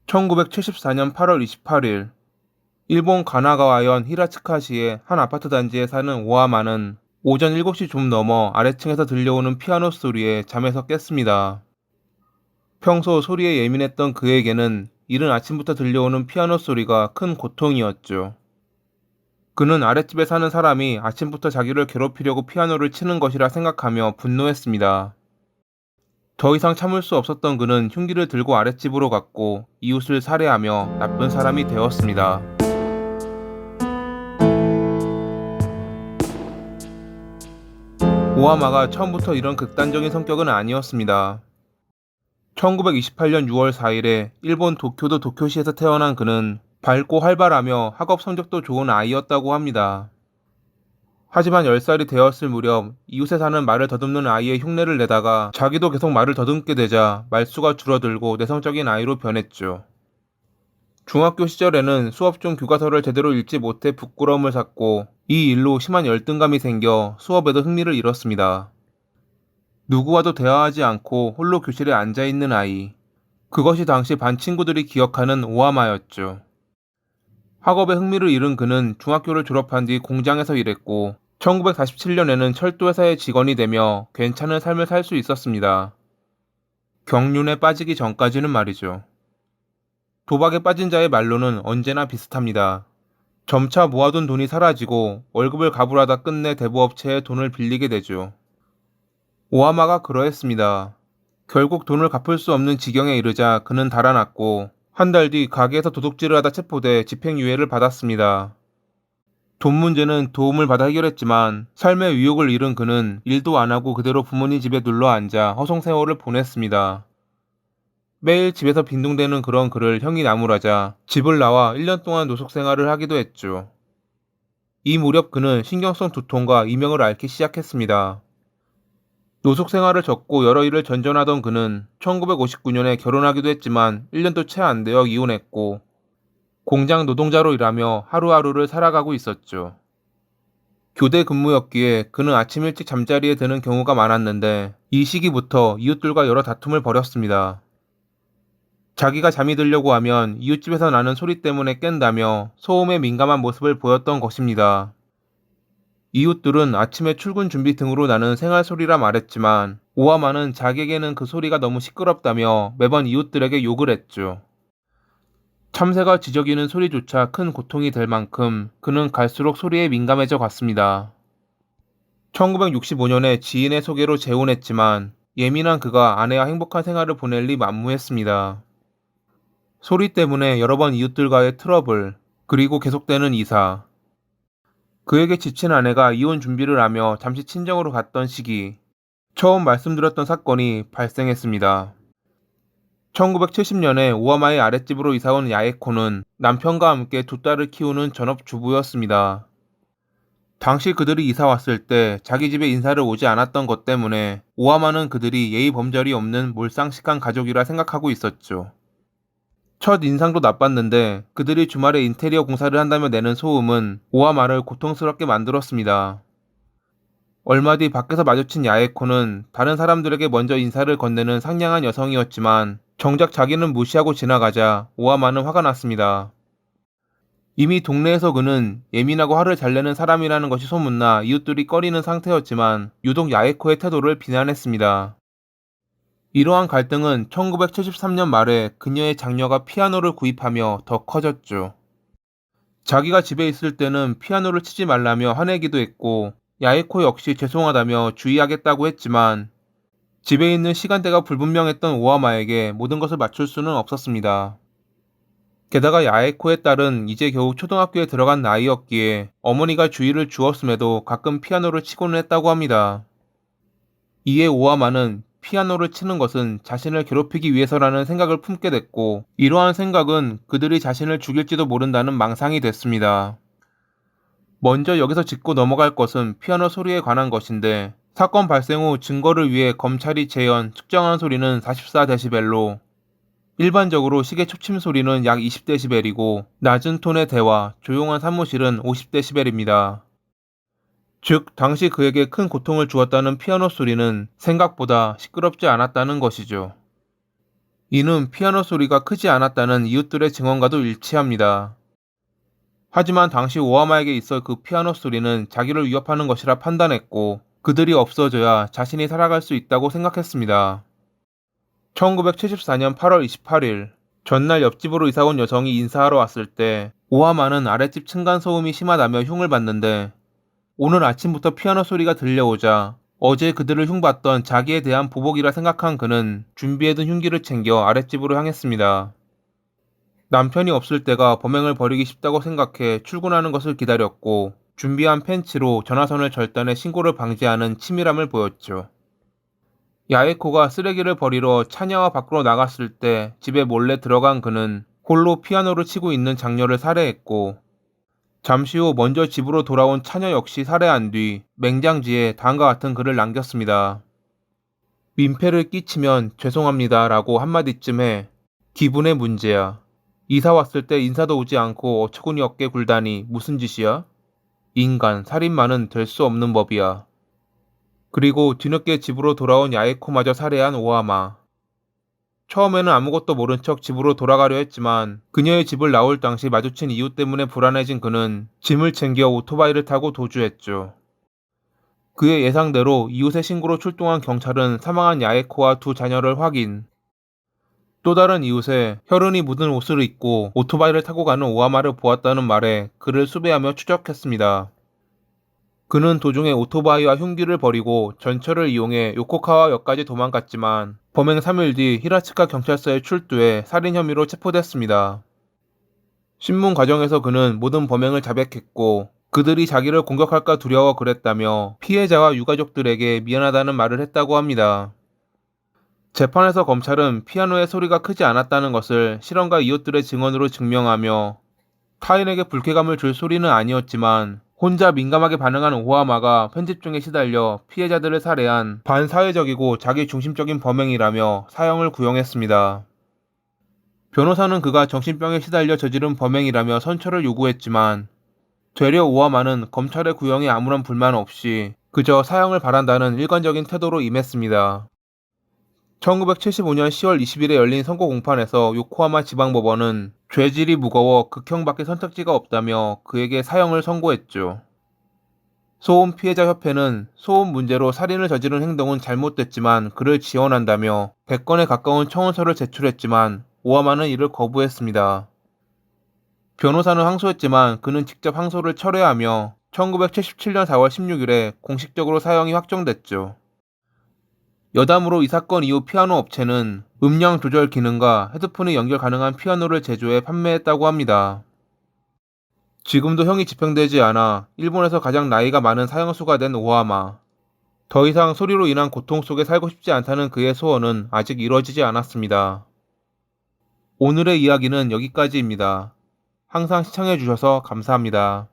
1974년 8월 28일, 일본 가나가와현 히라츠카시의 한 아파트 단지에 사는 오하마는 오전 7시 좀 넘어 아래층에서 들려오는 피아노 소리에 잠에서 깼습니다. 평소 소리에 예민했던 그에게는 이른 아침부터 들려오는 피아노 소리가 큰 고통이었죠. 그는 아랫집에 사는 사람이 아침부터 자기를 괴롭히려고 피아노를 치는 것이라 생각하며 분노했습니다. 더 이상 참을 수 없었던 그는 흉기를 들고 아랫집으로 갔고 이웃을 살해하며 나쁜 사람이 되었습니다. 오하마가 처음부터 이런 극단적인 성격은 아니었습니다. 1928년 6월 4일에 일본 도쿄도 도쿄시에서 태어난 그는 밝고 활발하며 학업 성적도 좋은 아이였다고 합니다. 하지만 10살이 되었을 무렵 이웃에 사는 말을 더듬는 아이의 흉내를 내다가 자기도 계속 말을 더듬게 되자 말수가 줄어들고 내성적인 아이로 변했죠. 중학교 시절에는 수업 중 교과서를 제대로 읽지 못해 부끄러움을 샀고 이 일로 심한 열등감이 생겨 수업에도 흥미를 잃었습니다. 누구와도 대화하지 않고 홀로 교실에 앉아있는 아이. 그것이 당시 반 친구들이 기억하는 오하마였죠. 학업에 흥미를 잃은 그는 중학교를 졸업한 뒤 공장에서 일했고 1947년에는 철도회사의 직원이 되며 괜찮은 삶을 살 수 있었습니다. 경륜에 빠지기 전까지는 말이죠. 도박에 빠진 자의 말로는 언제나 비슷합니다. 점차 모아둔 돈이 사라지고 월급을 가불하다 끝내 대부업체에 돈을 빌리게 되죠. 오하마가 그러했습니다. 결국 돈을 갚을 수 없는 지경에 이르자 그는 달아났고 한 달 뒤 가게에서 도둑질을 하다 체포돼 집행유예를 받았습니다. 돈 문제는 도움을 받아 해결했지만 삶의 의욕을 잃은 그는 일도 안 하고 그대로 부모님 집에 눌러 앉아 허송세월을 보냈습니다. 매일 집에서 빈둥대는 그런 그를 형이 나무라자 집을 나와 1년 동안 노숙 생활을 하기도 했죠. 이 무렵 그는 신경성 두통과 이명을 앓기 시작했습니다. 노숙 생활을 접고 여러 일을 전전하던 그는 1959년에 결혼하기도 했지만 1년도 채 안 되어 이혼했고 공장 노동자로 일하며 하루하루를 살아가고 있었죠. 교대 근무였기에 그는 아침 일찍 잠자리에 드는 경우가 많았는데 이 시기부터 이웃들과 여러 다툼을 벌였습니다. 자기가 잠이 들려고 하면 이웃집에서 나는 소리 때문에 깬다며 소음에 민감한 모습을 보였던 것입니다. 이웃들은 아침에 출근 준비 등으로 나는 생활 소리라 말했지만 오하마는 자기에게는 그 소리가 너무 시끄럽다며 매번 이웃들에게 욕을 했죠. 참새가 지저귀는 소리조차 큰 고통이 될 만큼 그는 갈수록 소리에 민감해져 갔습니다. 1965년에 지인의 소개로 재혼했지만 예민한 그가 아내와 행복한 생활을 보낼 리 만무했습니다. 소리 때문에 여러 번 이웃들과의 트러블, 그리고 계속되는 이사. 그에게 지친 아내가 이혼 준비를 하며 잠시 친정으로 갔던 시기, 처음 말씀드렸던 사건이 발생했습니다. 1970년에 오하마의 아랫집으로 이사온 야에코는 남편과 함께 두 딸을 키우는 전업주부였습니다. 당시 그들이 이사 왔을 때 자기 집에 인사를 오지 않았던 것 때문에 오하마는 그들이 예의 범절이 없는 몰상식한 가족이라 생각하고 있었죠. 첫 인상도 나빴는데 그들이 주말에 인테리어 공사를 한다며 내는 소음은 오하마를 고통스럽게 만들었습니다. 얼마 뒤 밖에서 마주친 야에코는 다른 사람들에게 먼저 인사를 건네는 상냥한 여성이었지만 정작 자기는 무시하고 지나가자 오하마는 화가 났습니다. 이미 동네에서 그는 예민하고 화를 잘 내는 사람이라는 것이 소문나 이웃들이 꺼리는 상태였지만 유독 야에코의 태도를 비난했습니다. 이러한 갈등은 1973년 말에 그녀의 장녀가 피아노를 구입하며 더 커졌죠. 자기가 집에 있을 때는 피아노를 치지 말라며 화내기도 했고 야에코 역시 죄송하다며 주의하겠다고 했지만 집에 있는 시간대가 불분명했던 오하마에게 모든 것을 맞출 수는 없었습니다. 게다가 야에코의 딸은 이제 겨우 초등학교에 들어간 나이였기에 어머니가 주의를 주었음에도 가끔 피아노를 치고는 했다고 합니다. 이에 오하마는 피아노를 치는 것은 자신을 괴롭히기 위해서라는 생각을 품게 됐고 이러한 생각은 그들이 자신을 죽일지도 모른다는 망상이 됐습니다. 먼저 여기서 짚고 넘어갈 것은 피아노 소리에 관한 것인데 사건 발생 후 증거를 위해 검찰이 재현 측정한 소리는 44데시벨로 일반적으로 시계 초침 소리는 약 20데시벨이고 낮은 톤의 대화, 조용한 사무실은 50데시벨입니다. 즉, 당시 그에게 큰 고통을 주었다는 피아노 소리는 생각보다 시끄럽지 않았다는 것이죠. 이는 피아노 소리가 크지 않았다는 이웃들의 증언과도 일치합니다. 하지만 당시 오하마에게 있어 그 피아노 소리는 자기를 위협하는 것이라 판단했고 그들이 없어져야 자신이 살아갈 수 있다고 생각했습니다. 1974년 8월 28일 전날 옆집으로 이사온 여성이 인사하러 왔을 때 오하마는 아랫집 층간소음이 심하다며 흉을 봤는데 오늘 아침부터 피아노 소리가 들려오자 어제 그들을 흉봤던 자기에 대한 보복이라 생각한 그는 준비해둔 흉기를 챙겨 아랫집으로 향했습니다. 남편이 없을 때가 범행을 벌이기 쉽다고 생각해 출근하는 것을 기다렸고 준비한 펜치로 전화선을 절단해 신고를 방지하는 치밀함을 보였죠. 야에코가 쓰레기를 버리러 차냐와 밖으로 나갔을 때 집에 몰래 들어간 그는 홀로 피아노를 치고 있는 장녀를 살해했고 잠시 후 먼저 집으로 돌아온 차녀 역시 살해한 뒤 맹장지에 다음과 같은 글을 남겼습니다. 민폐를 끼치면 죄송합니다 라고 한마디쯤 해 기분의 문제야. 이사 왔을 때 인사도 오지 않고 어처구니 없게 굴다니 무슨 짓이야? 인간, 살인마는 될 수 없는 법이야. 그리고 뒤늦게 집으로 돌아온 야에코마저 살해한 오하마. 처음에는 아무것도 모른 척 집으로 돌아가려 했지만 그녀의 집을 나올 당시 마주친 이유 때문에 불안해진 그는 짐을 챙겨 오토바이를 타고 도주했죠. 그의 예상대로 이웃의 신고로 출동한 경찰은 사망한 야에코와 두 자녀를 확인. 또 다른 이웃에 혈흔이 묻은 옷을 입고 오토바이를 타고 가는 오하마를 보았다는 말에 그를 수배하며 추적했습니다. 그는 도중에 오토바이와 흉기를 버리고 전철을 이용해 요코카와역까지 도망갔지만 범행 3일 뒤 히라츠카 경찰서에 출두해 살인 혐의로 체포됐습니다. 신문 과정에서 그는 모든 범행을 자백했고 그들이 자기를 공격할까 두려워 그랬다며 피해자와 유가족들에게 미안하다는 말을 했다고 합니다. 재판에서 검찰은 피아노의 소리가 크지 않았다는 것을 실험과 이웃들의 증언으로 증명하며 타인에게 불쾌감을 줄 소리는 아니었지만 혼자 민감하게 반응한 오하마가 편집 중에 시달려 피해자들을 살해한 반사회적이고 자기중심적인 범행이라며 사형을 구형했습니다. 변호사는 그가 정신병에 시달려 저지른 범행이라며 선처를 요구했지만 되려 오하마는 검찰의 구형에 아무런 불만 없이 그저 사형을 바란다는 일관적인 태도로 임했습니다. 1975년 10월 20일에 열린 선고 공판에서 요코하마 지방법원은 죄질이 무거워 극형밖에 선택지가 없다며 그에게 사형을 선고했죠. 소음 피해자 협회는 소음 문제로 살인을 저지른 행동은 잘못됐지만 그를 지원한다며 100건에 가까운 청원서를 제출했지만 오하마는 이를 거부했습니다. 변호사는 항소했지만 그는 직접 항소를 철회하며 1977년 4월 16일에 공식적으로 사형이 확정됐죠. 여담으로 이 사건 이후 피아노 업체는 음량 조절 기능과 헤드폰이 연결 가능한 피아노를 제조해 판매했다고 합니다. 지금도 형이 집행되지 않아 일본에서 가장 나이가 많은 사형수가 된 오하마. 더 이상 소리로 인한 고통 속에 살고 싶지 않다는 그의 소원은 아직 이루어지지 않았습니다. 오늘의 이야기는 여기까지입니다. 항상 시청해주셔서 감사합니다.